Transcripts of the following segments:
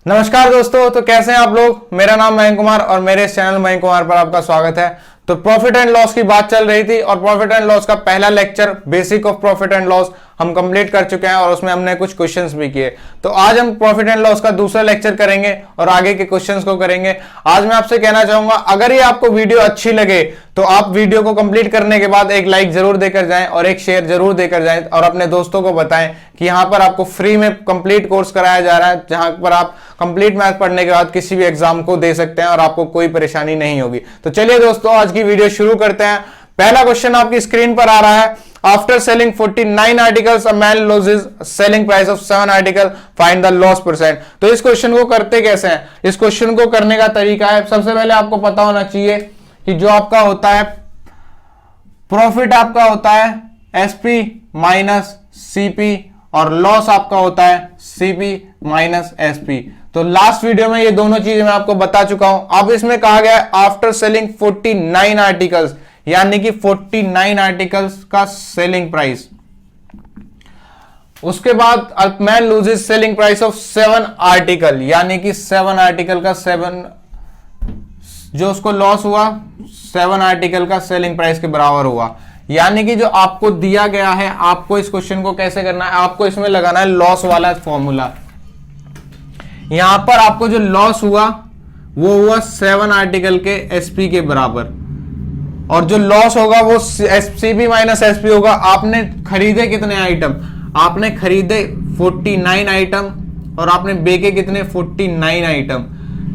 नमस्कार दोस्तों, तो कैसे हैं आप लोग। मेरा नाम मयंक कुमार और मेरे इस चैनल मयंक कुमार पर आपका स्वागत है। तो प्रॉफिट एंड लॉस की बात चल रही थी और प्रॉफिट एंड लॉस का पहला lecture basic of profit and loss हम कंप्लीट कर चुके हैं और उसमें हमने कुछ क्वेश्चंस भी किए। तो आज हम प्रॉफिट एंड लॉस का दूसरा लेक्चर करेंगे और आगे के क्वेश्चंस को करेंगे। आज मैं आपसे कहना चाहूंगा, अगर ये आपको वीडियो अच्छी लगे तो आप वीडियो को कंप्लीट करने के बाद एक लाइक जरूर देकर जाएं और एक शेयर जरूर देकर जाएं और अपने दोस्तों को बताएं कि यहां पर आपको फ्री में कंप्लीट कोर्स कराया जा रहा है, जहां पर आप कंप्लीट मैथ पढ़ने के बाद किसी भी एग्जाम को दे सकते हैं और आपको कोई परेशानी नहीं होगी। तो चलिए दोस्तों, आज की वीडियो शुरू करते हैं। पहला क्वेश्चन आपकी स्क्रीन पर आ रहा है। After selling 49 articles a man losses selling price of 7 article, find the loss percent. तो इस क्वेश्चन को करते कैसे हैं? इस क्वेश्चन को करने का तरीका है, सबसे पहले आपको पता होना चाहिए कि जो आपका होता है प्रॉफिट आपका होता है एसपी माइनस सीपी और लॉस आपका होता है सीपी माइनस एसपी। तो लास्ट वीडियो में ये दोनों चीजें मैं आपको बता चुका हूं। अब इसमें कहा गया है आफ्टर सेलिंग 49 आर्टिकल्स, यानी कि 49 आर्टिकल्स का सेलिंग प्राइस। उसके बाद man loses selling price of 7 article, यानी कि 7 आर्टिकल का 7 जो उसको लॉस हुआ 7 आर्टिकल का सेलिंग प्राइस के बराबर हुआ। यानी कि जो आपको दिया गया है, आपको इस क्वेश्चन को कैसे करना है, आपको इसमें लगाना है लॉस वाला फॉर्मूला। यहां पर आपको जो लॉस हुआ वो हुआ 7 आर्टिकल के एसपी के बराबर, और जो लॉस होगा वो सीपी माइनस एसपी होगा। आपने खरीदे कितने आइटम? आपने खरीदे 49 आइटम और आपने बेचे कितने? 49 आइटम।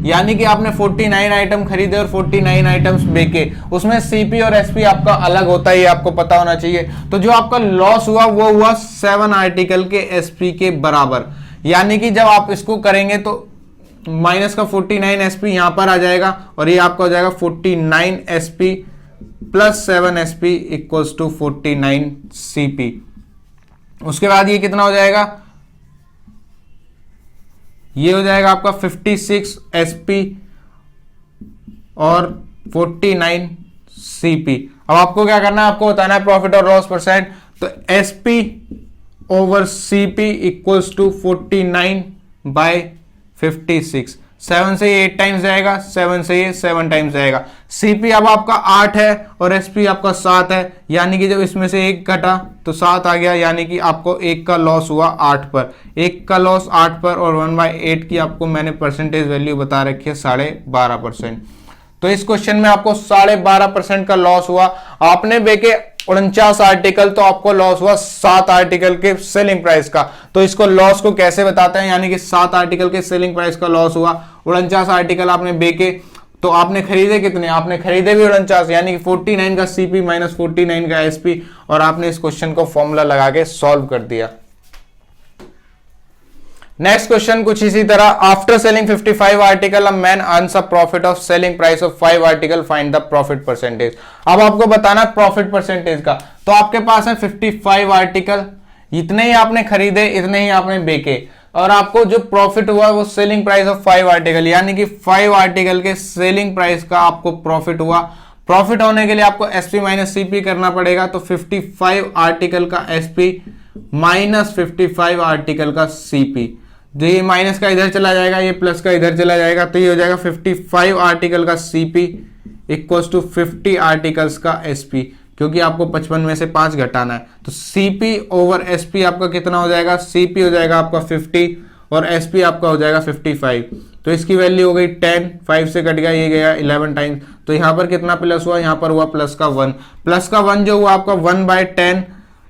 यानी कि आपने 49 आइटम खरीदे और 49 आइटम्स बेचे। उसमें सीपी और एसपी आपका अलग होता है, ये आपको पता होना चाहिए। तो जो आपका लॉस हुआ वो हुआ 7 आर्टिकल के एसपी के बराबर। यानी कि जब आप इसको करेंगे तो माइनस का 49 एसपी यहां पर आ जाएगा और ये आपका हो जाएगा 49 SP plus 7 SP equals to 49 CP. उसके बाद ये कितना हो जाएगा? ये हो जाएगा आपका 56 एसपी और 49 सीपी। अब आपको क्या करना है? आपको बताना है प्रॉफिट और लॉस परसेंट। तो SP over CP equals to 49 by 56। 7 से ये 8 टाइम्स जाएगा, 7 से ये 7 टाइम्स जाएगा। सीपी अब आपका 8 है और एसपी आपका 7 है, यानी कि जब इसमें से 1 घटा तो 7 आ गया, यानी कि आपको 1 का लॉस हुआ 8 पर। 1 का लॉस 8 पर और 1/8 की आपको मैंने परसेंटेज वैल्यू बता रखी है 12.5%। तो इस क्वेश्चन में आपको 12.5% का लॉस हुआ। आपने बेचे 49 आर्टिकल, तो आपको लॉस हुआ 7 आर्टिकल के सेलिंग प्राइस का। तो इसको लॉस को कैसे बताते हैं? यानी कि 7 आर्टिकल के सेलिंग प्राइस का लॉस हुआ। 49 आर्टिकल आपने बेचे, तो आपने खरीदे कितने? आपने खरीदे भी 49, यानी कि 49 का सीपी माइनस 49 का एसपी, और आपने इस क्वेश्चन को फॉर्मूला लगा के सॉल्व कर दिया। नेक्स्ट क्वेश्चन कुछ इसी तरह। After selling 55 article a man earns a profit of selling price of 5 article, find the profit percentage. अब आपको बताना है प्रॉफिट परसेंटेज का। तो आपके पास है 55 आर्टिकल, इतने ही आपने खरीदे, इतने ही आपने बेचे, और आपको जो प्रॉफिट हुआ वो सेलिंग प्राइस ऑफ 5 आर्टिकल, यानी कि 5 आर्टिकल के सेलिंग प्राइस का आपको प्रॉफिट हुआ। प्रॉफिट होने के लिए आपको एसपी माइनस सीपी करना पड़ेगा। तो 55 आर्टिकल का एसपी माइनस 55 आर्टिकल का सीपी। जो ये माइनस का इधर चला जाएगा, ये प्लस का इधर चला जाएगा, तो ये हो जाएगा 55 आर्टिकल का सीपी इक्वल्स टू 50 आर्टिकल्स का एसपी, क्योंकि आपको 55 में से 5 घटाना है। तो सीपी ओवर एसपी आपका कितना हो जाएगा? सीपी हो जाएगा आपका 50 और एसपी आपका हो जाएगा 55। तो इसकी वैल्यू हो गई 10, 5 से कट गया, ये गया 11 टाइम्स। तो यहां पर कितना प्लस हुआ? यहां पर हुआ प्लस का 1। प्लस का 1 जो हुआ आपका 1/10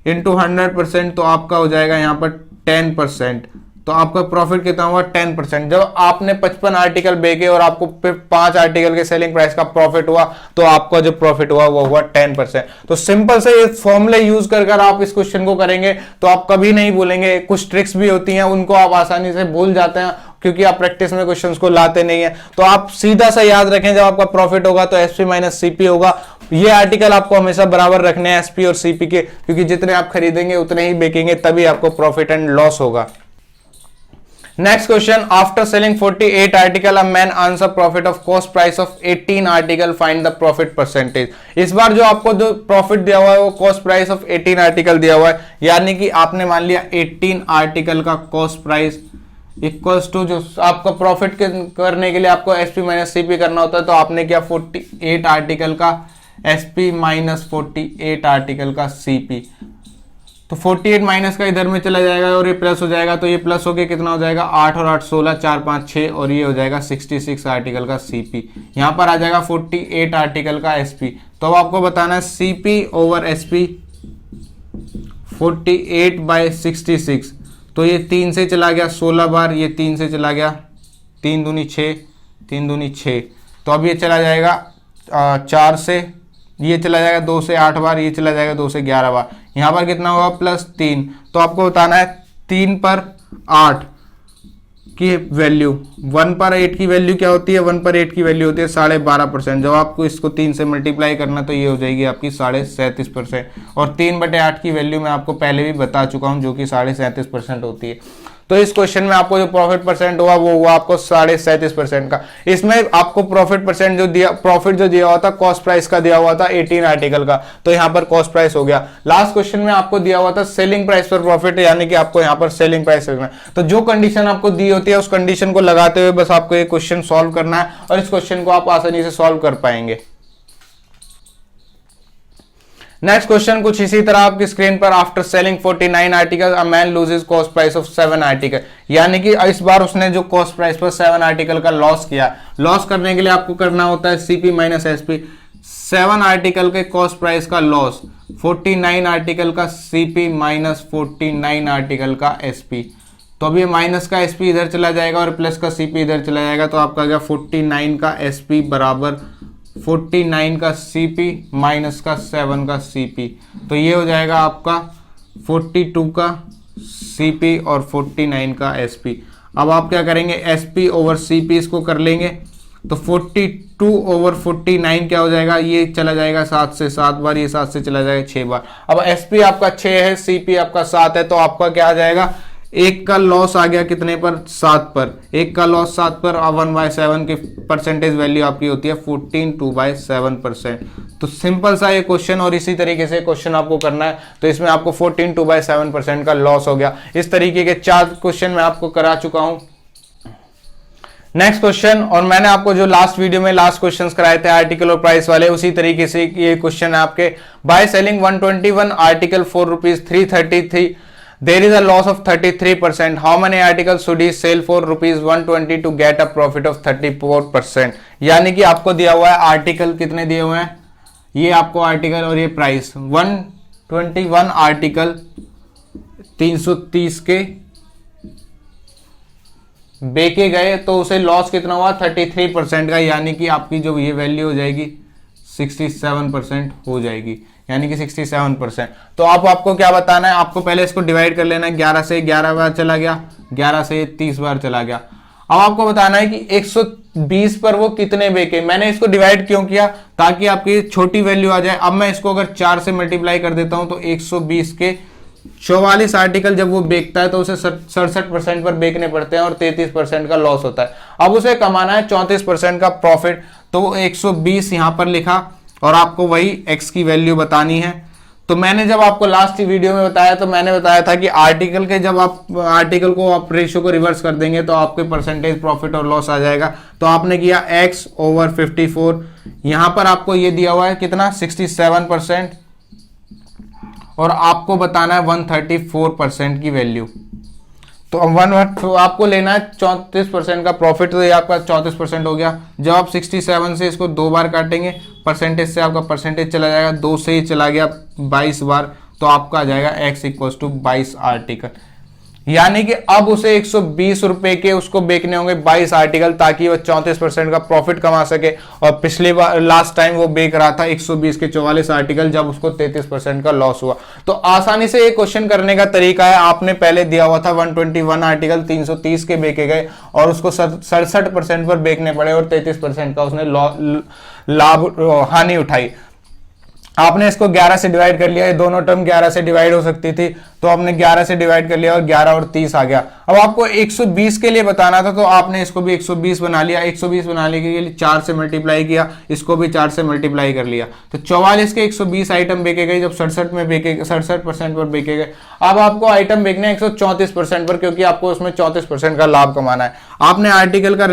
इंटू 100%, तो आपका हो जाएगा यहां पर 10%। तो आपका प्रॉफिट कितना हुआ? 10%। जब आपने 55 आर्टिकल बेचे और आपको 5 आर्टिकल के सेलिंग प्राइस का प्रॉफिट हुआ, तो आपका जो प्रॉफिट हुआ वो हुआ 10%। तो सिंपल से ये फॉर्मूले यूज कर आप इस क्वेश्चन को करेंगे तो आप कभी नहीं भूलेंगे। कुछ ट्रिक्स भी होती हैं, उनको आप आसानी से भूल जाते हैं क्योंकि आप प्रैक्टिस में क्वेश्चंस को लाते नहीं है। तो आप सीधा सा याद रखें, जब आपका प्रॉफिट होगा तो एसपी माइनस सीपी होगा। ये आर्टिकल आपको हमेशा बराबर रखने हैं एसपी और सीपी के, क्योंकि जितने आप खरीदेंगे उतने ही बेचेंगे, तभी आपको प्रॉफिट एंड लॉस होगा। Next question. After selling 48 article a man earns a profit of cost price of 18 article, find the profit percentage. इस बार जो आपको जो प्रॉफिट दिया हुआ है वो कॉस्ट प्राइस ऑफ 18 आर्टिकल दिया हुआ है, यानी कि आपने मान लिया 18 आर्टिकल का कॉस्ट प्राइस इक्वल्स टू जो आपका प्रॉफिट करने के लिए आपको एसपी माइनस सीपी करना होता है, तो आपने किया 48 आर्टिकल का एसपी माइनस 48 आर्टिकल का सीपी। तो 48 माइनस का इधर में चला जाएगा और ये प्लस हो जाएगा, तो ये प्लस होके कितना हो जाएगा 8 और 8 16, 4 5 6 और ये हो जाएगा 66 आर्टिकल का सीपी। यहाँ पर आ जाएगा 48 आर्टिकल का एसपी। तो अब आपको बताना है सीपी ओवर एसपी 48/66, तो ये 3 से चला गया 16 बार, ये 3 से चला गया 3 दूनी 6, 3 दूनी 6, तो अब ये चला जाएगा 4 से, ये चला जाएगा 2 से 8 बार, ये चला जाएगा 2 से 11 बार, यहाँ पर कितना होगा +3। तो आपको बताना है 3 पर 8 की वैल्यू, 1 पर 8 की वैल्यू क्या होती है, 1 पर 8 की वैल्यू होती है 12.5%। जब आपको इसको 3 से मल्टीप्लाई करना तो ये हो जाएगी आपकी 37.5%, और 3/8 की वैल्यू मैं आपको पहले भी बता चुका हूँ जो कि 37.5% होती है। तो इस क्वेश्चन में आपको जो प्रॉफिट परसेंट हुआ वो हुआ आपको 37.5% का। इसमें आपको प्रॉफिट परसेंट जो दिया, प्रॉफिट जो दिया हुआ था कॉस्ट प्राइस का दिया हुआ था 18 आर्टिकल का, तो यहाँ पर कॉस्ट प्राइस हो गया। लास्ट क्वेश्चन में आपको दिया हुआ था सेलिंग प्राइस पर प्रॉफिट, यानी कि आपको यहाँ पर सेलिंग प्राइस लगना है। तो जो कंडीशन आपको दी होती है उस कंडीशन को लगाते हुए बस आपको ये क्वेश्चन सॉल्व करना है और इस क्वेश्चन को आप आसानी से सॉल्व कर पाएंगे। नेक्स्ट क्वेश्चन कुछ इसी तरह आपकी स्क्रीन पर, after selling 49 article a man loses cost price of 7 article, यानी कि इस बार उसने जो कॉस्ट प्राइस पर 7 आर्टिकल का लॉस किया। लॉस करने के लिए आपको करना होता है सीपी माइनस एसपी। 7 आर्टिकल के कॉस्ट प्राइस का लॉस, 49 आर्टिकल का सीपी माइनस 49 आर्टिकल का एसपी। तो अब ये माइनस का एसपी इधर चला जाएगा और प्लस का सीपी इधर चला जाएगा, तो आपका गया 49 का एसपी बराबर 49 का सीपी माइनस का 7 का सीपी। तो ये हो जाएगा आपका 42 का सीपी और 49 का एसपी। अब आप क्या करेंगे, एसपी ओवर सीपी इसको कर लेंगे, तो 42 ओवर 49 क्या हो जाएगा, ये चला जाएगा 7 से 7 बार, ये 7 से चला जाएगा 6 बार। अब एसपी आपका 6 है, सीपी आपका 7 है, तो आपका क्या आ जाएगा, एक का लॉस आ गया कितने पर, 7 पर, एक का लॉस 7 पर, 1/7 की परसेंटेज वैल्यू आपकी होती है 14/2/7%। तो सिंपल सा ये क्वेश्चन, और इसी तरीके से क्वेश्चन आपको करना है। तो इसमें आपको 14/2/7% का लॉस हो गया। इस तरीके के 4 क्वेश्चन मैं आपको करा चुका हूं। नेक्स्ट क्वेश्चन, और मैंने आपको जो लास्ट वीडियो में लास्ट क्वेश्चंस कराए थे आर्टिकल और प्राइस वाले, उसी तरीके से ये क्वेश्चन है आपके। By selling 121 article for ₹333, there is a loss of 33%. How many articles should he sell for ₹120 to get a profit of 34%? यानी कि आपको दिया हुआ है आर्टिकल कितने दिए हुए हैं, ये आपको आर्टिकल और ये प्राइस 121 आर्टिकल 330 के बेचे गए, तो उसे लॉस कितना हुआ 33% का, यानी कि आपकी जो ये वैल्यू हो जाएगी 67% हो जाएगी, यानी कि 67%। तो आपको क्या बताना है, आपको पहले इसको डिवाइड कर लेना है, 11 से 11 बार चला गया, 11 से 30 बार चला गया। अब आपको बताना है कि 120 पर वो कितने बेचे। मैंने इसको डिवाइड क्यों किया, ताकि आपकी छोटी वैल्यू आ जाए। अब मैं इसको अगर 4 से मल्टीप्लाई कर देता हूं तो 120 के 44 आर्टिकल जब वो बेचता है तो उसे 67% पर बेचने पड़ते हैं और 33% का लॉस होता है। अब उसे कमाना है 34% का प्रॉफिट, तो वो 120 यहां पर लिखा और आपको वही x की वैल्यू बतानी है। तो मैंने जब आपको लास्ट वीडियो में बताया तो मैंने बताया था कि आर्टिकल के जब आप आर्टिकल को आप रेशियो को रिवर्स कर देंगे तो आपके परसेंटेज प्रॉफिट और लॉस आ जाएगा। तो आपने किया x ओवर 54, यहां पर आपको ये दिया हुआ है कितना 67%, और आपको बताना है 134% की वैल्यू। तो आपको लेना है 34% का प्रॉफिट, तो ये आपका 34% हो गया। जब आप 67 से इसको 2 बार काटेंगे, परसेंटेज से आपका परसेंटेज चला जाएगा, 2 से ही चला गया 22 बार, तो आपका आ जाएगा x = 22 आर्टिकल। यानी कि अब उसे 120 रुपए के उसको बेचने होंगे 22 आर्टिकल, ताकि वो 34% का प्रॉफिट कमा सके। और पिछली बार लास्ट टाइम वो बेच रहा था 120 के 44 आर्टिकल, जब उसको 33% का लॉस हुआ। तो आसानी से ये क्वेश्चन करने का तरीका है, आपने पहले दिया हुआ था 121 आर्टिकल 330 के बेचे गए और उसको 67% पर बेचने पड़े और 33% का उसने लाभ हानि उठाई। आपने इसको 11 से डिवाइड कर लिया, ये दोनों टर्म 11 से डिवाइड हो सकती थी, तो आपने 11 से डिवाइड कर लिया और 11 और 30 आ गया। अब आपको 120 के लिए बताना था तो आपने इसको भी 120 बना लिया। 120 बनाने के लिए 4 से मल्टीप्लाई किया, इसको भी 4 से मल्टीप्लाई कर लिया, तो 44 के 120 आइटम बेचे गए जब 67 में बेचे 67% पर बेचे गए। अब आपको आइटम बेचने हैं 134% पर, क्योंकि आपको उसमें 34% का लाभ कमाना है। आपने आर्टिकल को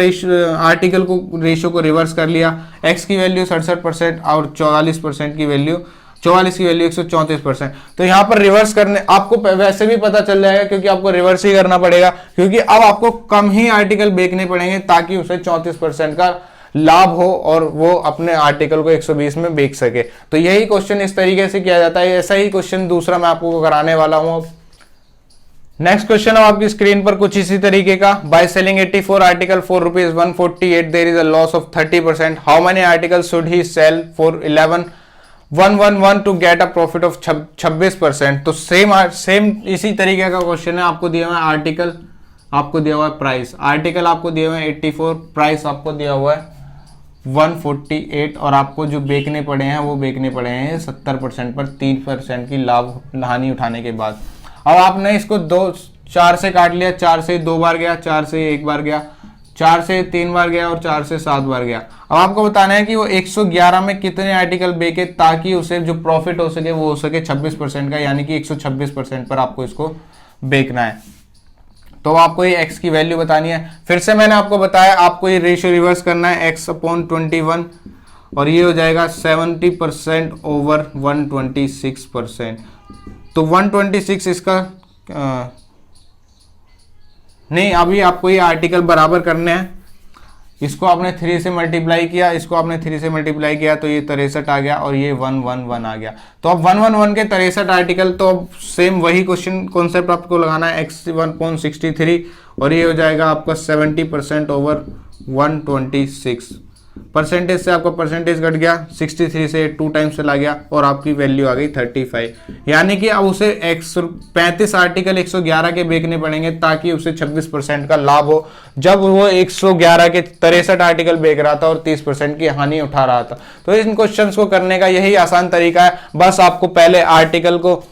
रेशियो को रिवर्स कर लिया। एक्स की वैल्यू 67% और 44% की वैल्यू 134%। तो यहाँ पर रिवर्स करने आपको वैसे भी पता चल जाएगा, क्योंकि आपको रिवर्स ही करना पड़ेगा, क्योंकि अब आपको कम ही आर्टिकल बेचने पड़ेंगे ताकि उसे 34% का लाभ हो और वो अपने आर्टिकल को 120 में बेच सके। तो यही क्वेश्चन इस तरीके से किया जाता है। ऐसा ही क्वेश्चन दूसरा मैं आपको कराने वाला हूं। नेक्स्ट क्वेश्चन आपकी स्क्रीन पर कुछ इसी तरीके का। By selling 84 article for rupees 148 there is a loss of 30%। How many article should he sell for 11,111 to get a profit of 26%। तो सेम इसी तरीके का क्वेश्चन है। आपको दिया हुआ है आर्टिकल, आपको दिया हुआ है प्राइस। आर्टिकल आपको दिया हुआ है 84, प्राइस आपको दिया हुआ है 148 और आपको जो बेचने पड़े हैं वो बेचने पड़े हैं 70% पर 3% की लाभ हानि उठाने के बाद। अब आपने इसको 4 से काट लिया, 4 से 2 बार गया, 4 से 1 बार गया, 4 से 3 बार गया और 4 से 7 बार गया। अब आपको बताना है कि वो 111 में कितने आर्टिकल बेचे ताकि उसे जो प्रॉफिट हो सके वो हो सके 26% का, यानी कि 126% पर आपको इसको बेचना है। तो आपको ये x की वैल्यू बतानी है। फिर से मैंने आपको बताया आपको ये रेशियो रिवर्स करना है, x/21 और ये हो जाएगा 70% ओवर 126%। तो 126 इसका नहीं, अभी आपको ये आर्टिकल बराबर करने हैं। इसको आपने 3 से मल्टीप्लाई किया, इसको आपने 3 से मल्टीप्लाई किया तो ये 63 आ गया और ये 111 आ गया। तो अब 111 के 63 आर्टिकल, तो अब सेम वही क्वेश्चन कॉन्सेप्ट आपको लगाना है, x 1.63 और ये हो जाएगा आपका 70% ओवर 126। परसेंटेज से आपका परसेंटेज घट गया, 63 से 2 टाइम्स चला गया और आपकी वैल्यू आ गई 35। यानी कि अब उसे 35 आर्टिकल 111 के बेचने पड़ेंगे ताकि उसे 26% का लाभ हो, जब वो 111 के 63 आर्टिकल बेच रहा था और 30% की हानि उठा रहा था। तो इन क्वेश्चंस को करने का यही आसान तरीका है। बस आपको पहले आर्टिकल को,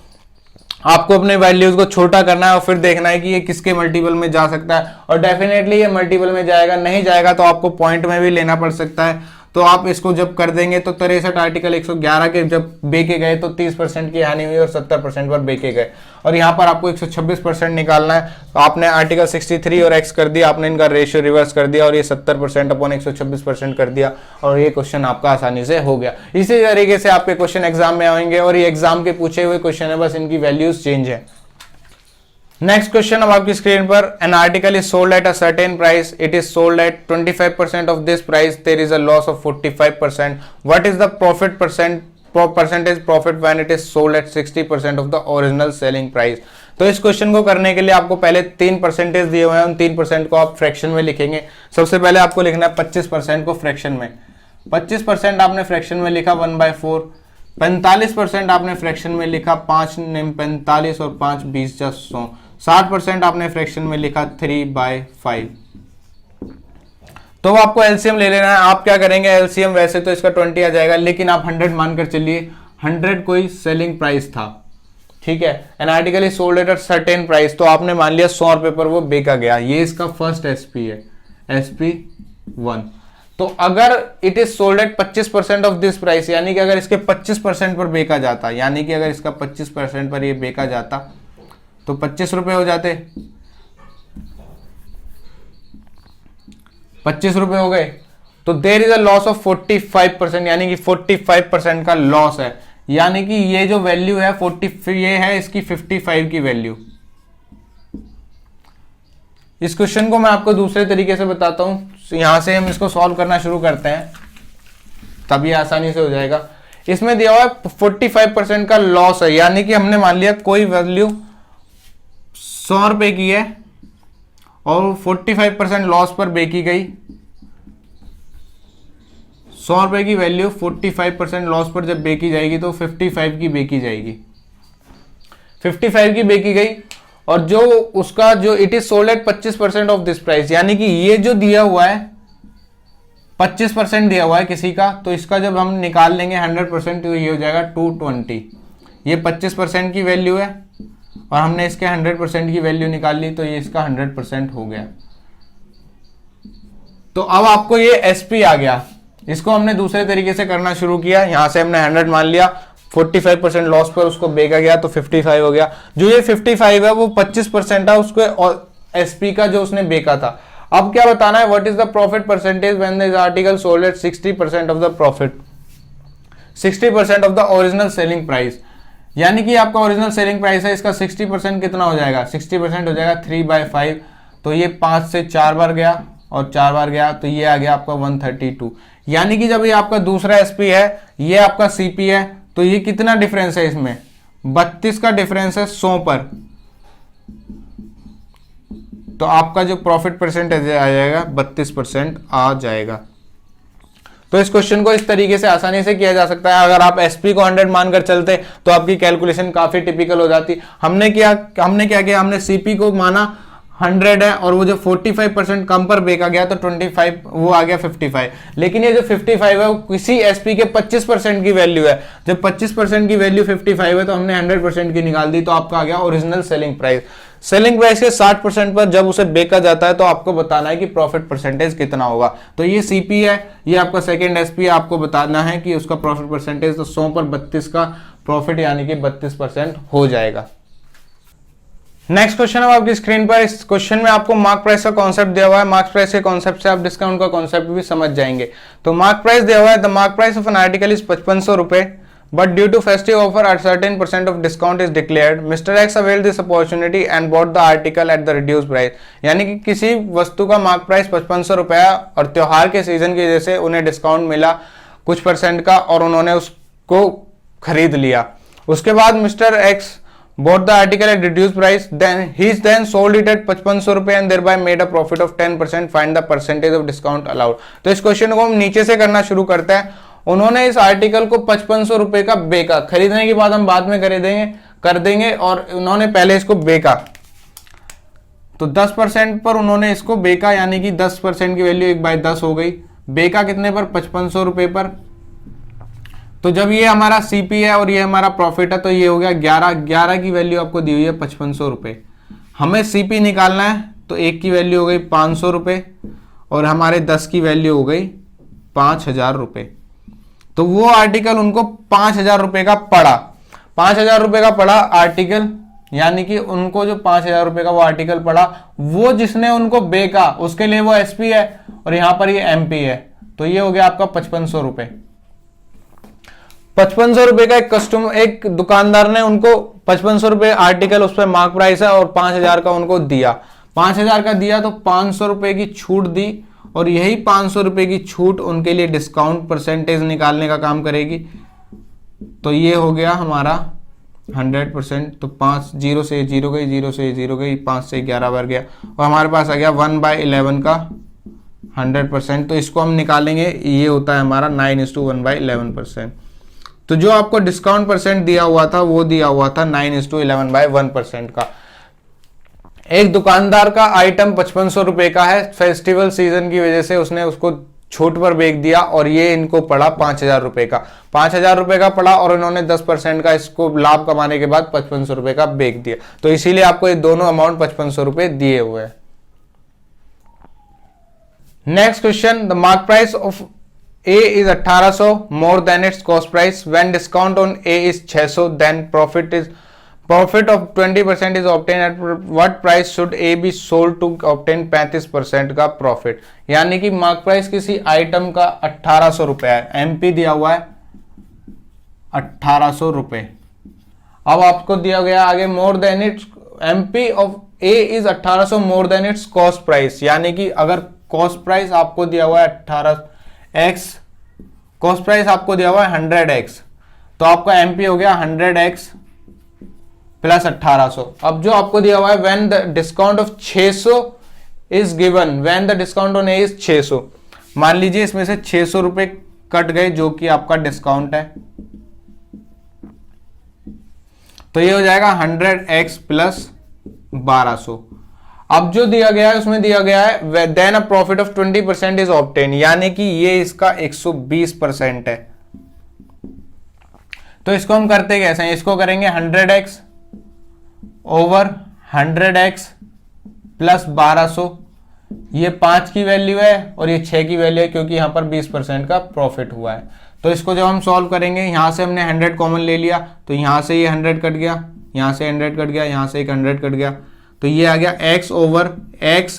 आपको अपने वैल्यूज को छोटा करना है और फिर देखना है कि ये किसके मल्टीपल में जा सकता है, और डेफिनेटली ये मल्टीपल में जाएगा। नहीं जाएगा तो आपको पॉइंट में भी लेना पड़ सकता है। तो आप इसको जब कर देंगे तो 63 आर्टिकल 111 के जब बेचे गए तो 30% की हानि हुई और 70% पर बेचे गए, और यहाँ पर आपको 126% निकालना है। तो आपने आर्टिकल 63 और x कर दिया, आपने इनका रेशियो रिवर्स कर दिया और ये 70% अपॉन 126% कर दिया और ये क्वेश्चन आपका आसानी से हो गया। इसी तरीके से आपके क्वेश्चन एग्जाम में आएंगे और ये एग्जाम के पूछे हुए क्वेश्चन है, बस इनकी वैल्यूज चेंज है। नेक्स्ट क्वेश्चन अब आपकी स्क्रीन पर, an article is sold at a certain price, it is sold at 25% of this price, there is a loss of 45%। What is the profit percentage profit when it is sold at 60% of the original selling price. तो इस question को करने के लिए आपको पहले 3% दिए हुए हैं, उन 3% को आप फ्रैक्शन में लिखेंगे। सबसे पहले आपको लिखना है 25% को फ्रैक्शन में। 25% आपने फ्रैक्शन में लिखा 1/4। 45% आपने फ्रैक्शन में लिखा 5 9 45 और 5 20 100। 60% आपने फ्रैक्शन में लिखा 3/5। तो आपको एलसीएम ले लेना है। आप क्या करेंगे, एलसीएम वैसे तो इसका 20 आ जाएगा, लेकिन आप 100 मानकर चलिए। 100 कोई सेलिंग प्राइस था, ठीक है। N article is sold at a certain price, तो आपने मान लिया 100 रुपए पर वो बेचा गया। ये इसका फर्स्ट एसपी है, SP1। तो अगर it is sold at 25% of this price, यानी कि अगर इसके 25% पर बेचा जाता, यानी कि अगर इसका 25% पर ये बेचा जाता तो 25 रुपए हो जाते, 25 रुपए हो गए। तो there is a loss of 45%, यानी कि 45% का लॉस है। यानी कि ये जो वैल्यू है 40, ये है इसकी 55 की वैल्यू। इस क्वेश्चन को मैं आपको दूसरे तरीके से बताता हूं। यहां से हम इसको सॉल्व करना शुरू करते हैं, तब ये आसानी से हो जाएगा। इसमें दिया हुआ है 45% का लॉस है, यानी कि हमने मान लिया कोई वैल्यू 100 रुपए की है और 45% लॉस पर बेची गई। 100 रुपए की वैल्यू 45% लॉस पर जब बेची जाएगी तो 55 की बेची जाएगी। 55 की बेची गई और जो उसका जो it is sold at 25% of this price, यानी कि ये जो दिया हुआ है 25% दिया हुआ है किसी का, तो इसका जब हम निकाल लेंगे 100% तो ये हो जाएगा 220। ये 25% की वैल्यू है और हमने इसके 100% की वैल्यू निकाल ली, तो ये इसका 100% हो गया। तो अब आपको ये एसपी आ गया। इसको हमने दूसरे तरीके से करना शुरू किया। यहां से हमने 100 मान लिया, 45% लॉस पर उसको बेचा गया तो 55 हो गया। जो ये 55 है वो 25% है उसको एसपी का जो उसने बेचा था। अब क्या बताना है, what is the profit percentage when this article sold at 60% of the profit, 60% of the original selling price. यानी कि आपका ओरिजिनल सेलिंग प्राइस है, इसका 60% कितना हो जाएगा, 60% हो जाएगा 3/5। तो ये 5 से 4 बार गया और 4 बार गया, तो ये आ गया आपका 132। यानी कि जब ये आपका दूसरा एसपी है, ये आपका सीपी है, तो ये कितना डिफरेंस है इसमें, 32 का डिफरेंस है 100 पर। तो आपका जो प्रॉफिट परसेंटेज आ जाएगा 32% आ जाएगा। तो इस क्वेश्चन को इस तरीके से आसानी से किया जा सकता है। अगर आप एसपी को 100 मानकर चलते तो आपकी कैलकुलेशन काफी टिपिकल हो जाती। हमने क्या किया, हमने सीपी को माना 100 है और वो जो 45% कम पर बेचा गया तो 25 वो आ गया 55। लेकिन ये जो 55 है वो किसी एसपी के 25% की वैल्यू है। जब 25% की वैल्यू 55 है तो हमने 100% की निकाल दी, तो आपका आ गया original selling price. Selling price के 60% पर जब उसे बेचा जाता है तो आपको बताना है कि प्रॉफिट परसेंटेज कितना होगा। तो ये सीपी है, ये आपका सेकंड एसपी है, आपको बताना है कि उसका प्रॉफिट परसेंटेज, तो 100 पर 32 का प्रॉफिट यानी कि 32% हो जाएगा। नेक्स्ट क्वेश्चन है आपकी स्क्रीन पर। इस क्वेश्चन में आपको मार्क प्राइस का कॉन्सेप्ट दिया हुआ है। मार्क प्राइस के कॉन्सेप्ट से आप डिस्काउंट का कॉन्सेप्ट भी समझ जाएंगे। तो मार्क प्राइस दिया हुआ है, the mark price of an article is 5500 रुपए, but due to festive offer a certain % of discount is declared. Mr. X availed this opportunity and bought the article at the reduced price. यानी कि किसी वस्तु का mark price 5500 रुपया और त्योहार के सीजन की वजह से उन्हें डिस्काउंट मिला कुछ % का और उन्होंने उसको खरीद लिया। उसके बाद mister x bought the article at reduced price, then he sold it at 5500 रुपए and thereby made a profit of 10%. Find the percentage of discount allowed. तो इस क्वेश्चन को हम नीचे से करना शुरू करते हैं। उन्होंने इस आर्टिकल को 5500 रुपए का बेचा, खरीदने की बात हम बाद में कर देंगे और उन्होंने पहले इसको बेचा, तो 10% पर उन्होंने इसको बेचा, यानी कि 10% की वैल्यू 1/10 हो गई। बेचा कितने पर, 5500 रुपए पर। तो जब ये हमारा सीपी है और ये हमारा प्रॉफिट है तो ये हो गया 11 की वैल्यू आपको दी हुई है 5500 रुपए। हमें सीपी निकालना है तो एक की वैल्यू हो गई 500 रुपए और हमारे 10 की वैल्यू हो गई 5000 रुपए। तो वो आर्टिकल उनको 5000 रुपए का पड़ा, 5000 रुपए का पड़ा आर्टिकल, यानी कि उनको जो 5000 रुपए का वो आर्टिकल पड़ा, वो जिसने उनको बेचा उसके लिए वो एसपी है और यहां पर ये एमपी है। तो ये हो गया आपका 5500 रुपए। 5500 रुपए का एक दुकानदार ने उनको 5500 रुपए आर्टिकल, उस पर मार्क प्राइस है और 5000 का उनको दिया। 5000 का दिया तो 500 रुपए की छूट दी और यही 500 रुपए की छूट उनके लिए डिस्काउंट परसेंटेज निकालने का काम करेगी। तो ये हो गया हमारा 100%। तो 5 0 से 0 गई, 0 से 0 गई, 5 से 11 बार गया और हमारे पास आ गया 1/11 का 100%। तो इसको हम निकालेंगे, ये होता है हमारा 9:1/11%। तो जो आपको डिस्काउंट परसेंट दिया हुआ था वो दिया हुआ था 9:11/1% का। एक दुकानदार का आइटम 5500 रुपए का है, फेस्टिवल सीजन की वजह से उसने उसको छूट पर बेच दिया और ये इनको पड़ा 5000 रुपए का, 5000 रुपए का पड़ा और इन्होंने 10% का इसको लाभ कमाने के बाद 5500 रुपए का बेच दिया। तो इसीलिए आपको ये दोनों अमाउंट 5500 रुपए दिए हुए हैं। Next question, the mark price of A is 1800 more than its cost price. When discount on A is 600, then profit of 20% is obtained. At what price should A be sold to obtain 35% का profit? यानी कि mark price किसी item का 1800 रुपए है, MP दिया हुआ है 1800 रुपए। अब आपको दिया गया आगे more than it's, MP of A is 1800 more than it's cost price. यानी कि अगर कॉस्ट प्राइस आपको दिया हुआ है 18x, कॉस्ट प्राइस आपको दिया हुआ है 100x, तो आपका एमपी हो गया 100x प्लस 1800। अब जो आपको दिया हुआ है when the discount of 600 is given, when the discount on A is 600, मान लीजिए इसमें से 600 रुपए कट गए जो कि आपका डिस्काउंट है, तो ये हो जाएगा 100x प्लस 1200। अब जो दिया गया है उसमें दिया गया है then a profit of 20% is obtain, यानी कि ये इसका 120% है। तो इसको हम करते कैसे हैं, इसको करेंगे 100x ओवर 100x प्लस 1200, ये 5 की वैल्यू है और ये 6 की वैल्यू है क्योंकि यहाँ पर 20% का प्रॉफिट हुआ है। तो इसको जब हम सॉल्व करेंगे, यहाँ से हमने 100 कॉमन ले लिया तो यहाँ से ये 100 कट गया, यहाँ से 100 कट गया, यहाँ से एक 100 कट गया, तो ये आ गया x ओवर x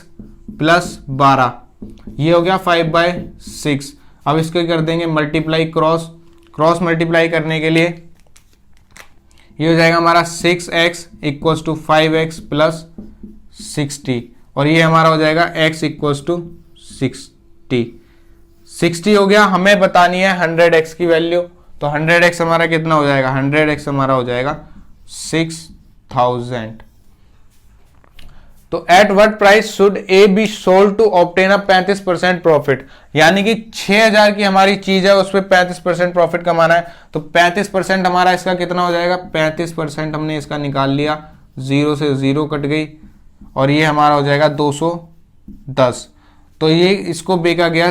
प्लस 12, ये हो गया 5/6। अब इसको कर देंगे मल्टीप्लाई, क्रॉस मल्टीप्लाई करने के लिए ये हो जाएगा हमारा 6x equals to 5x plus 60 और ये हमारा हो जाएगा x इक्वल्स टू 60 हो गया। हमें बतानी है 100x की वैल्यू, तो 100x हमारा कितना हो जाएगा, 100x हमारा हो जाएगा 6000। तो at what price should it be sold to obtain a 35% प्रॉफिट, यानी कि 6000 की हमारी चीज है, उस पर 35% प्रॉफिट कमाना है। तो 35% हमारा इसका कितना हो जाएगा, 35% हमने इसका निकाल लिया, 0 से 0 कट गई और ये हमारा हो जाएगा 210। तो ये इसको बेचा गया,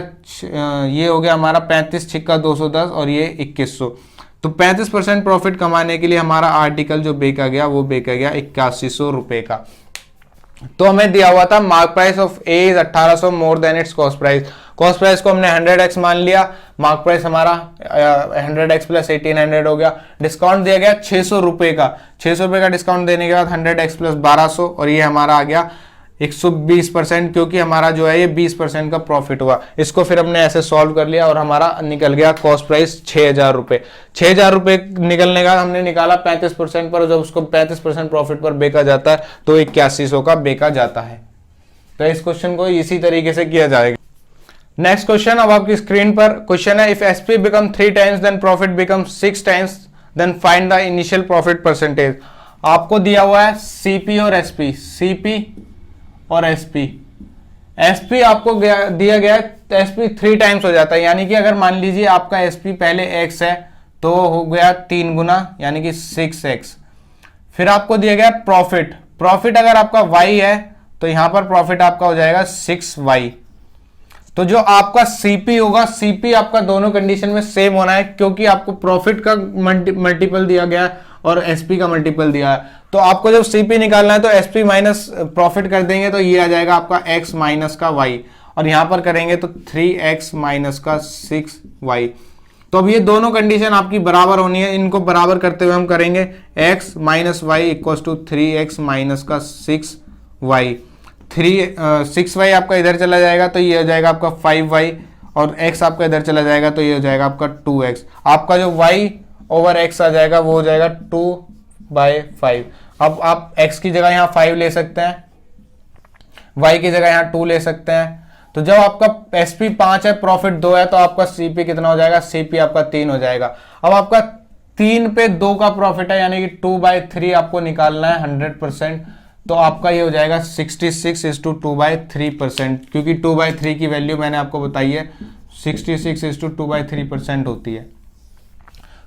ये हो गया हमारा 35 छिक्का 210 और ये 2100। तो 35% प्रॉफिट कमाने के लिए हमारा आर्टिकल जो बेचा गया वो बेचा गया 8100 रुपए का। तो हमें दिया हुआ था mark price of A is 1800 more than it's cost price. Cost price को हमने 100x मान लिया, मार्क प्राइस हमारा 100x प्लस 1800 हो गया। डिस्काउंट दिया गया 600 रुपए का, 600 रुपए का डिस्काउंट देने के बाद 100x प्लस 1200 और ये हमारा आ गया 120%, क्योंकि हमारा जो है ये 20% का प्रॉफिट हुआ। इसको फिर हमने ऐसे सॉल्व कर लिया और हमारा निकल गया कॉस्ट प्राइस 6000 रुपए। 6000 रुपए निकलने का हमने निकाला 35% पर, जब उसको 35% प्रॉफिट पर बेचा जाता है तो 8100 का बेचा जाता है। तो इस क्वेश्चन को इसी तरीके से किया जाएगा। नेक्स्ट क्वेश्चन अब आपकी स्क्रीन पर क्वेश्चन है, if SP become 3 times then profit become 6 times then find the initial profit percentage. आपको दिया हुआ है सीपी और एसपी, सीपी और एसपी। एसपी आपको दिया गया है, एसपी 3 टाइम्स हो जाता है, यानी कि अगर मान लीजिए आपका एसपी पहले x है तो हो गया 3 गुना यानी कि 6x। फिर आपको दिया गया प्रॉफिट, प्रॉफिट अगर आपका y है तो यहां पर प्रॉफिट आपका हो जाएगा 6y। तो जो आपका सीपी होगा, सीपी आपका दोनों कंडीशन में सेम होना है, क्योंकि आपको प्रॉफिट का मल्टीपल दिया गया है और एसपी का मल्टीपल दिया है। तो आपको जब सीपी निकालना है तो एसपी माइनस प्रॉफिट कर देंगे तो ये आ जाएगा आपका x माइनस का y, और यहां पर करेंगे तो 3x माइनस का 6y। तो अब ये दोनों कंडीशन आपकी बराबर होनी है, इनको बराबर करते हुए हम करेंगे x minus Y equal to 3x minus का 6y। 6y आपका इधर चला जाएगा तो ये हो जाएगा आपका 5y, और x आपका इधर चला जाएगा तो ये हो जाएगा आपका 2x। आपका जो y ओवर x आ जाएगा वो हो जाएगा 2/5। अब आप x की जगह यहाँ 5 ले सकते हैं, y की जगह यहाँ 2 ले सकते हैं। तो जब आपका SP 5 है, प्रॉफिट 2 है, तो आपका CP कितना हो जाएगा, CP आपका 3 हो जाएगा। अब आपका 3 पे 2 का प्रॉफिट है, यानी कि 2/3 आपको निकालना है 100%। तो आपका ये हो जाएगा 66:2/3%, क्योंकि 2/3 की वैल्यू मैंने आपको बताई है 66:2/3% होती है।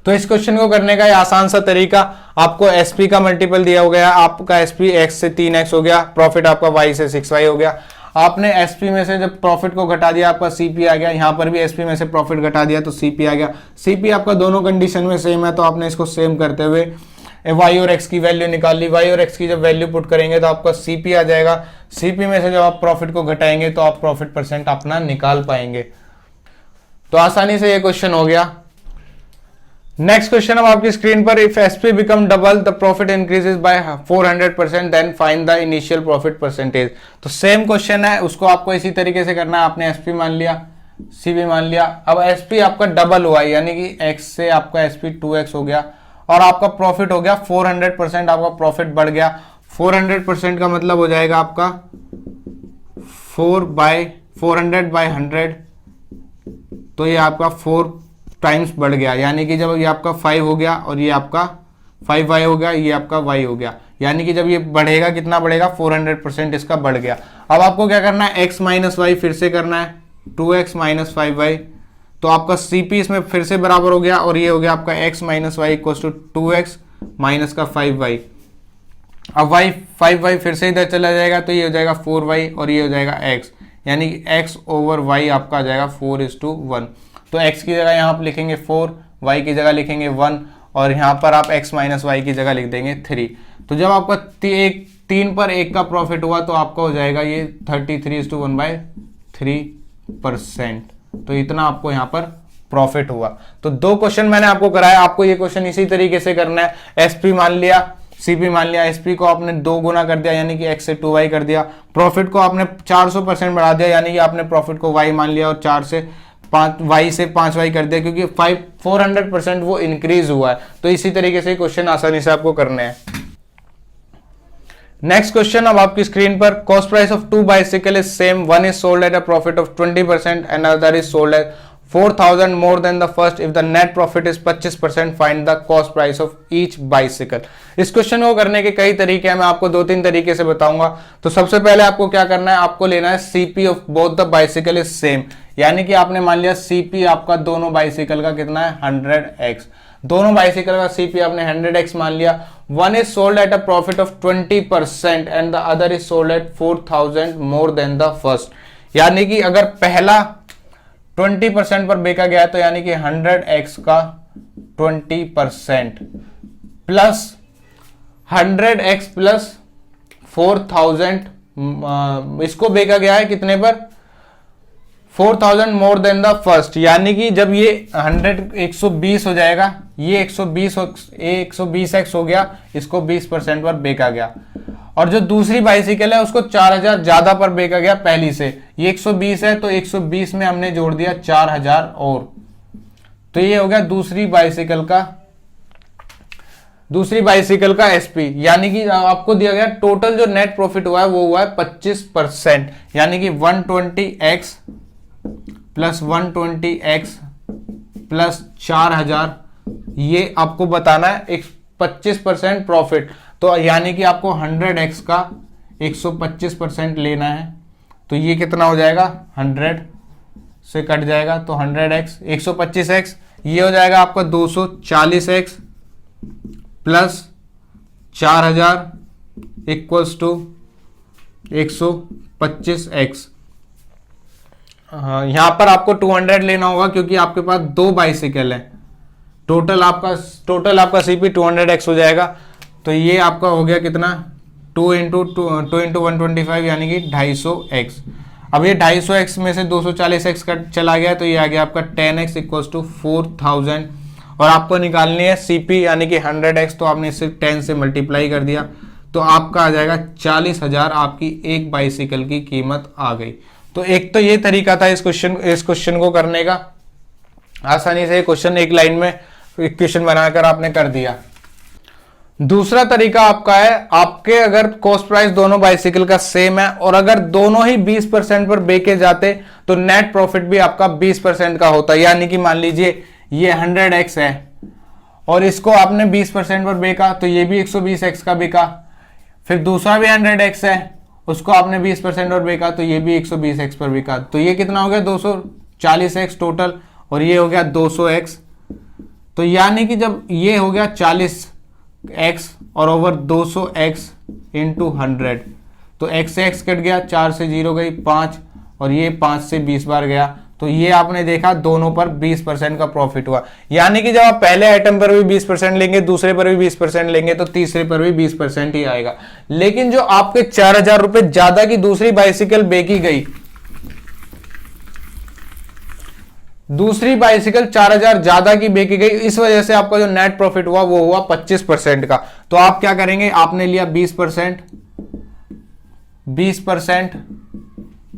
तो इस क्वेश्चन को करने का ये आसान सा तरीका, आपको एसपी का मल्टीपल दिया हो गया, आपका एसपी x से 3x हो गया, प्रॉफिट आपका y से 6y हो गया। आपने एसपी में से जब प्रॉफिट को घटा दिया आपका सीपी आ गया, यहाँ पर भी एसपी में से प्रॉफिट घटा दिया तो सीपी आ गया। सीपी आपका दोनों कंडीशन में सेम है, तो आपने इसको सेम करते हुए y और x की वैल्यू निकाल ली। y और x की जब वैल्यू पुट करेंगे तो आपका सीपी आ जाएगा। सीपी में से जब आप प्रॉफिट को घटाएंगे तो आप प्रॉफिट परसेंट अपना निकाल पाएंगे। तो आसानी से ये क्वेश्चन हो गया। नेक्स्ट क्वेश्चन अब आपकी स्क्रीन पर, if SP become double the profit increases by 400% then find the initial profit percentage. तो सेम क्वेश्चन है, उसको आपको इसी तरीके से करना है। आपने एसपी मान लिया, सीपी मान लिया, अब एसपी आपका डबल हुआ है, यानी कि x से आपका एसपी 2x हो गया, और आपका प्रॉफिट हो गया 400%, आपका प्रॉफिट बढ़ गया। 400% का मतलब हो जाएगा आपका 4/400/100, तो ये आपका 4 टाइम्स बढ़ गया, यानी कि जब ये आपका 5 हो गया और ये आपका 5y हो गया, ये आपका y हो गया, यानी कि जब ये बढ़ेगा कितना बढ़ेगा, 400% इसका बढ़ गया। अब आपको क्या करना है, x माइनस वाई फिर से करना है, 2x माइनस 5y। तो आपका CP इसमें फिर से बराबर हो गया, और ये हो गया आपका x minus Y equal to 2x minus का 5y। अब 5y फिर से इधर चला जाएगा तो ये हो जाएगा 4y, और ये हो जाएगा x, यानी कि x ओवर y आपका आ जाएगा 4:1। तो x की जगह यहाँ आप लिखेंगे 4, y की जगह लिखेंगे 1, और यहाँ पर आप x माइनस वाई की जगह लिख देंगे 3। तो जब आपका 3 पर 1 का प्रॉफिट हुआ तो आपका हो जाएगा ये 33:1/3%। तो इतना आपको यहां पर प्रॉफिट हुआ। तो 2 क्वेश्चन मैंने आपको कराया, आपको ये क्वेश्चन इसी तरीके से करना है। एसपी मान लिया, सीपी मान लिया, एसपी को आपने 2 गुना कर दिया यानी कि x से 2y कर दिया, प्रॉफिट को आपने 400% बढ़ा दिया यानी कि आपने प्रॉफिट को y मान लिया और 4 से 5y से 5y कर दिया क्योंकि 400% वो इंक्रीज हुआ है। तो इसी तरीके से क्वेश्चन आसानी से आपको करने हैं। नेक्स्ट क्वेश्चन अब आपकी स्क्रीन पर, cost price of 2 bicycle is same, one is sold at a profit of 20% and other is sold eight 4,000 more than the first. If the net profit is 25%, find the cost price of each bicycle. इस question को करने के कई तरीके हैं, मैं आपको 2-3 तरीके से बताऊंगा। तो सबसे पहले आपको क्या करना है, आपको लेना है CP of both the bicycle is same, यानी कि आपने मान लिया CP आपका दोनों बाइसिकल का कितना है 100x, दोनों बाइसिकल का CP आपने 100x मान लिया। One is sold at a profit of 20% and the other is sold eight 4,000 more than the first, यानी कि अगर पहला 20% पर बेचा गया तो यानी कि 100x का 20% प्लस 100x प्लस 4,000, इसको बेचा गया है कितने पर 4,000 मोर देन द फर्स्ट, यानी कि जब ये 120 हो जाएगा, ये 120x हो गया, इसको 20% पर बेचा गया। और जो दूसरी बाइसिकल है उसको 4,000 ज्यादा पर बेचा गया पहली से, ये 120 है तो 120 में हमने जोड़ दिया 4,000 और, तो ये हो गया दूसरी बाइसिकल का एसपी, यानी कि आपको दिया गया टोटल जो नेट प्रॉफिट हुआ है वो हुआ है 25%, यानी कि 120x प्लस 120x प्लस 4,000, ये आपको बताना है 25% प्रॉफिट। तो यानी कि आपको 100x का 125% लेना है, तो ये कितना हो जाएगा 100 से कट जाएगा तो 100x 125x, ये हो जाएगा आपका 240x plus 4,000 equals to 125x। यहां पर आपको 200 लेना होगा क्योंकि आपके पास 2 बाइसिकल है, टोटल आपका CP 200x हो जाएगा। तो ये आपका हो गया कितना 2 इंटू 125 यानी कि 250x। अब ये 250x में से 240x का चला गया तो ये आ गया आपका 10x इक्वल्स टू 4,000, और आपको निकालनी है CP यानी कि 100x, तो आपने इसे 10 से मल्टीप्लाई कर दिया तो आपका आ जाएगा 40,000, आपकी एक बाइसिकल की कीमत आ गई। तो एक तो ये तरीका था इस क्वेश्चन को करने का, आसानी से क्वेश्चन एक लाइन में इक्वेशन बनाकर आपने कर दिया। दूसरा तरीका आपका है, आपके अगर कॉस्ट प्राइस दोनों बाइसिकल का सेम है और अगर दोनों ही 20% पर बेचे जाते तो नेट प्रॉफिट भी आपका 20% का होता, यानी कि मान लीजिए ये 100x है और इसको आपने 20% पर बेचा तो ये भी 120x का बिका, फिर दूसरा भी 100x है उसको आपने 20% पर बेचा तो ये भी 120x पर बिका, तो ये कितना हो गया 240x टोटल और ये हो गया 200x। तो यानी कि जब ये हो गया 40x और ओवर 200x इंटू 100, तो x से x कट गया, 4 से 0 गई 5 और ये 5 से 20 बार गया, तो ये आपने देखा दोनों पर 20% का प्रॉफिट हुआ। यानी कि जब आप पहले आइटम पर भी 20% लेंगे, दूसरे पर भी 20% लेंगे तो तीसरे पर भी 20% ही आएगा। लेकिन जो आपके 4,000 रुपए ज्यादा की दूसरी बाइसिकल बेची गई, दूसरी बाइसिकल 4,000 ज्यादा की बेची गई, इस वजह से आपका जो नेट प्रॉफिट हुआ वो हुआ 25% का। तो आप क्या करेंगे, आपने लिया 20%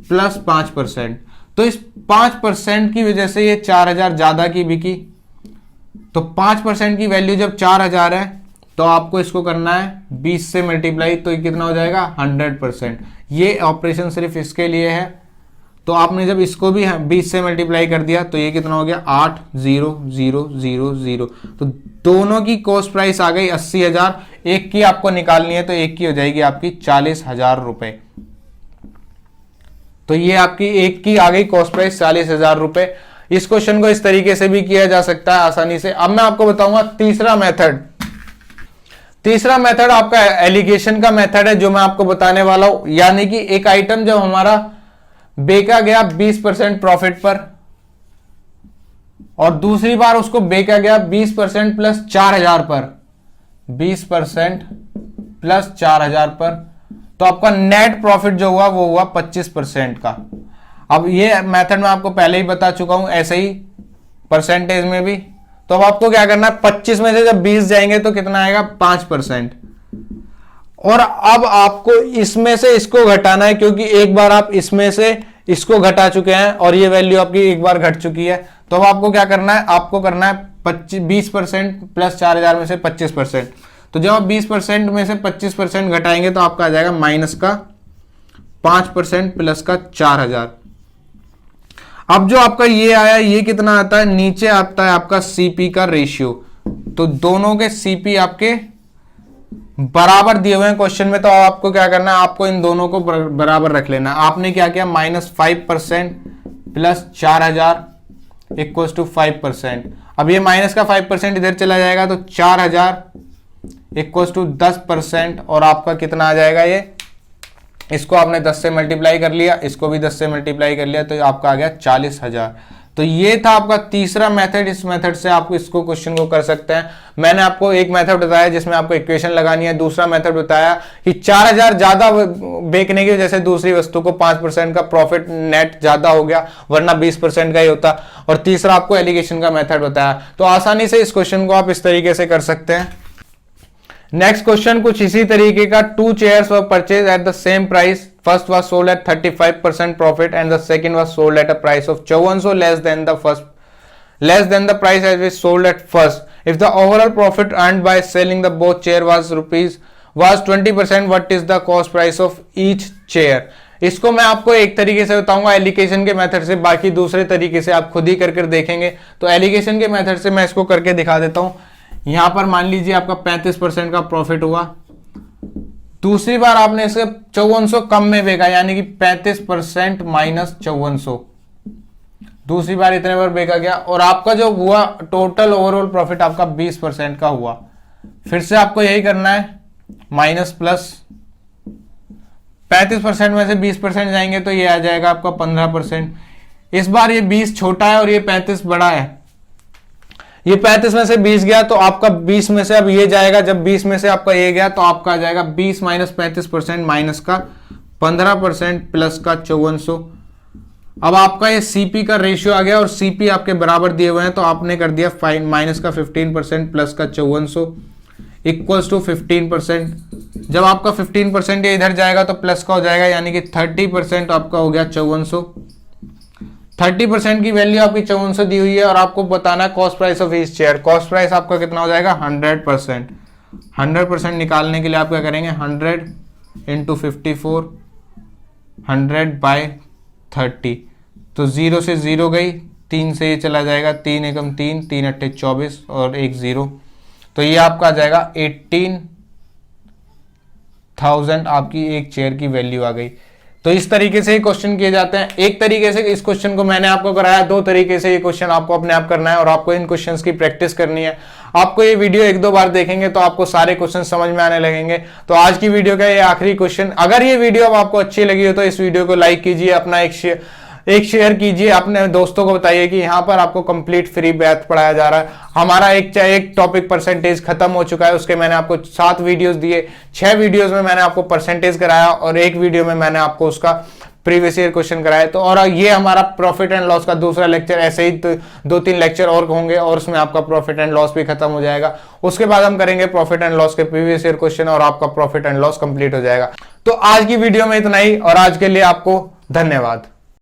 प्लस 5%, तो इस 5% की वजह से ये 4,000 ज्यादा की बिकी, तो 5% की वैल्यू जब 4,000 है तो आपको इसको करना है 20 से मल्टीप्लाई, तो ये कितना हो जाएगा 100%। ये ऑपरेशन सिर्फ इसके लिए है, तो आपने जब इसको भी 20 से मल्टीप्लाई कर दिया तो ये कितना हो गया 8,0,0,0,0, तो दोनों की कॉस्ट प्राइस आ गई 80,000, एक की आपको निकालनी है तो एक की हो जाएगी आपकी 40,000 रुपए। तो ये आपकी एक की आ गई कॉस्ट प्राइस 40,000 रुपए। इस क्वेश्चन को इस तरीके से भी किया जा सकता है आसानी से। अब मैं आपको बताऊंगा तीसरा मेथड आपका एलिगेशन का मेथड है जो मैं आपको बताने वाला हूं। यानी कि एक आइटम जब हमारा बेचा गया 20% प्रॉफिट पर और दूसरी बार उसको बेचा गया 20% प्लस 4,000 पर, 20% प्लस 4000 पर, तो आपका नेट प्रॉफिट जो हुआ वो हुआ 25% का। अब ये मेथड मैं आपको पहले ही बता चुका हूं, ऐसे ही परसेंटेज में भी। तो अब आपको क्या करना है, 25 में से जब 20 जाएंगे तो कितना आएगा, 5%। और अब आपको इसमें से इसको घटाना है, क्योंकि एक बार आप इसमें से इसको घटा चुके हैं और ये वैल्यू आपकी एक बार घट चुकी है। तो अब आपको क्या करना है, आपको करना है 20% प्लस 4000 में से 25%। तो जब आप 20% में से 25% घटाएंगे तो आपका आ जाएगा माइनस का 5% प्लस का 4000। अब जो आपका ये आया, ये कितना आता है, नीचे आता है आपका सीपी का रेशियो। तो दोनों के सीपी आपके बराबर दिए हुए हैं क्वेश्चन में, तो आपको क्या करना है, आपको इन दोनों को बराबर रख लेना। आपने क्या किया, -5% प्लस 4000 इक्वल्स टू 5%। अब ये माइनस का 5% इधर चला जाएगा तो 4000 इक्वल्स टू 10%, और आपका कितना आ जाएगा, ये इसको आपने 10 से मल्टीप्लाई कर लिया, इसको भी 10 से मल्टीप्लाई कर लिया, तो आपका आ गया 40,000। तो ये था आपका तीसरा मेथड। इस मेथड से आप इसको क्वेश्चन को कर सकते हैं। मैंने आपको एक मेथड बताया जिसमें आपको इक्वेशन लगानी है, दूसरा मेथड बताया कि 4000 ज्यादा बेचने की वजह से दूसरी वस्तु को 5% का प्रॉफिट नेट ज्यादा हो गया, वरना 20% का ही होता। और तीसरा आपको एलिगेशन का मेथड बताया। तो आसानी से इस क्वेश्चन को आप इस तरीके से कर सकते हैं। नेक्स्ट क्वेश्चन कुछ इसी तरीके का, 2 chairs were purchased at the same price. First was sold at 35% profit and the second was sold at a price of 54 less than the price at which sold at first. If the overall profit earned by selling the both chair was 20%, what is the cost price of each chair? इसको मैं आपको एक तरीके से बताऊंगा allegation के method से, बाकी दूसरे तरीके से आप खुद ही करके देखेंगे। तो एलिगेशन के मेथड से मैं इसको करके दिखा देता हूं। यहां पर मान लीजिए आपका 35% का प्रॉफिट हुआ, दूसरी बार आपने इसे 5400 कम में बेचा, यानी कि 35% माइनस 5400, दूसरी बार इतने बार बेचा गया, और आपका जो हुआ टोटल ओवरऑल प्रॉफिट आपका 20% का हुआ। फिर से आपको यही करना है, माइनस प्लस 35% में से 20% जाएंगे तो ये आ जाएगा आपका 15%। इस बार ये 20 छोटा है और ये 35 बड़ा है, ये 35 में से 20 गया तो आपका 20 में से अब ये जाएगा, जब 20 में से आपका ये गया तो आपका आ जाएगा 20 माइनस 35% माइनस का 15% प्लस का 5400। अब आपका ये सीपी का रेशियो आ गया और सीपी आपके बराबर दिए हुए हैं, तो आपने कर दिया माइनस का 15% प्लस का 5400 इक्वल्स टू 15%। जब आपका 15% ये इधर जाएगा तो प्लस का हो जाएगा, यानी कि 30% आपका हो गया 5400। 30% की वैल्यू आपकी 5400 दी हुई है और आपको बताना है cost price of each chair. Cost price आपका कितना हो जाएगा, 100%। 100% निकालने के लिए आप क्या करेंगे, 100 इंटू 54, 100 बाय 30। तो 0 से 0 गई, 3 से ये चला जाएगा, 3 एकम 3, 3 अट्ठे 24 और 1 0। तो ये आपका आ जाएगा 18,000 आपकी एक चेयर की वैल्यू आ गई। तो इस तरीके से क्वेश्चन किए जाते हैं। एक तरीके से इस क्वेश्चन को मैंने आपको कराया, दो तरीके से ये क्वेश्चन आपको अपने आप करना है और आपको इन क्वेश्चंस की प्रैक्टिस करनी है। आपको ये वीडियो 1-2 बार देखेंगे तो आपको सारे क्वेश्चन समझ में आने लगेंगे। तो आज की वीडियो का ये आखिरी क्वेश्चन, अगर ये वीडियो अब आपको अच्छी लगी हो तो इस वीडियो को लाइक कीजिए, अपना एक शेयर कीजिए, अपने दोस्तों को बताइए कि यहाँ पर आपको कंप्लीट फ्री बैथ पढ़ाया जा रहा है। हमारा एक टॉपिक परसेंटेज खत्म हो चुका है, उसके मैंने आपको 7 वीडियोस दिए, 6 वीडियोस में मैंने आपको परसेंटेज कराया और एक वीडियो में मैंने आपको उसका प्रीवियस ईयर क्वेश्चन कराया। तो और ये हमारा प्रॉफिट एंड लॉस का दूसरा लेक्चर, ऐसे ही 2-3 लेक्चर और होंगे और उसमें आपका प्रॉफिट एंड लॉस भी खत्म हो जाएगा। उसके बाद हम करेंगे प्रॉफिट एंड लॉस के प्रीवियस ईयर क्वेश्चन और आपका प्रॉफिट एंड लॉस कंप्लीट हो जाएगा। तो आज की वीडियो में इतना ही और आज के लिए आपको धन्यवाद।